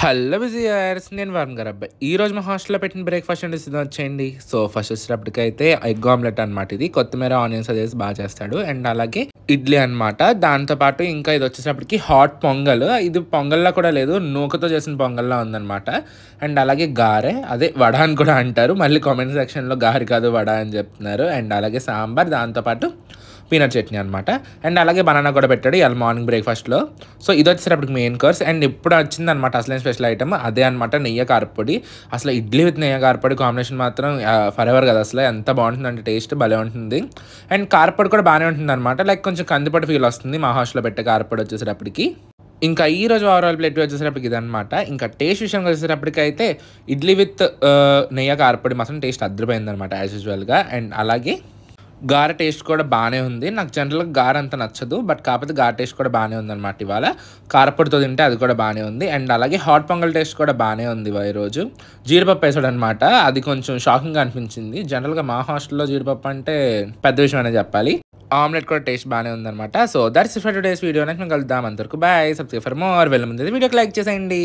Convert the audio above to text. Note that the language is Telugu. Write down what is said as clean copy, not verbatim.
హలో విజయర్స్, నేను వరుణ్ గారు అబ్బాయి. ఈరోజు మా హాస్టల్లో పెట్టిన బ్రేక్ఫాస్ట్ అంటే సిద్ధం వచ్చేయండి. సో ఫస్ట్ వచ్చేటప్పటికైతే ఎగ్ ఆమ్లెట్ అనమాట. ఇది కొత్తిమీర ఆనియన్స్ అది వేసి బాగా చేస్తాడు. అండ్ అలాగే ఇడ్లీ అనమాట. దాంతోపాటు ఇంకా ఇది వచ్చేటప్పటికి హాట్ పొంగల్. ఇది పొంగల్లా కూడా లేదు, నూకతో చేసిన పొంగల్లా ఉందన్నమాట. అండ్ అలాగే గారె, అదే వడ అని కూడా అంటారు. మళ్ళీ కామెంట్ సెక్షన్లో గారి కాదు వడ అని చెప్తున్నారు. అండ్ అలాగే సాంబార్, దాంతోపాటు పీనట్ చట్నీ అనమాట. అండ్ అలాగే బనానా కూడా పెట్టాడు ఇవాళ మార్నింగ్ బ్రేక్ఫాస్ట్లో. సో ఇది వచ్చేటప్పటికి మెయిన్ కోర్స్. అండ్ ఇప్పుడు వచ్చిందనమాట అసలైన స్పెషల్ ఐటమ్, అదే అనమాట నెయ్యి కారపొడి. అసలు ఇడ్లీ విత్ నెయ్యి కారపొడి కాంబినేషన్ మాత్రం ఫర్ ఎవర్ కదా, అసలు ఎంత బాగుంటుందంటే టేస్ట్ భలే ఉంటుంది. అండ్ కారపొడి కూడా బాగానే ఉంటుంది అనమాట. లైక్ కొంచెం కందిపొడి ఫీల్ వస్తుంది మా హాస్టల్లో పెట్టే కారపొడి వచ్చేసేటప్పటికి. ఇంకా ఈ రోజు ఓవరాల్ ప్లేట్ వచ్చేసేటప్పటికి ఇదనమాట. ఇంకా టేస్ట్ విషయంకి వచ్చేటప్పటికి అయితే ఇడ్లీ విత్ నెయ్యి కారపొడి మాత్రం టేస్ట్ అదిరిపోయింది అనమాట యాజ్ యూజువల్గా. అండ్ అలాగే గారె టేస్ట్ కూడా బాగానే ఉంది. నాకు జనరల్గా గారె అంత నచ్చదు, బట్ కాకపోతే గారె టేస్ట్ కూడా బాగానే ఉందన్నమాట. ఇవాళ కారపొడితో తింటే అది కూడా బాగానే ఉంది. అండ్ అలాగే హాట్ పొంగల్ టేస్ట్ కూడా బాగానే ఉంది ఈరోజు. జీడిపప్పు వేసాడు అనమాట, అది కొంచెం షాకింగ్గా అనిపించింది. జనరల్గా మా హాస్టల్లో జీడిపప్పు అంటే పెద్ద విషయం అనే చెప్పాలి. ఆమ్లెట్ కూడా టేస్ట్ బాగానే ఉందన్నమాట. So that's for today's video. Next మేము కలుద్దాం. అంతవరకు బాయ్. Subscribe for more. వెళ్ళే ముందు వీడియోకి లైక్ చేసేయండి.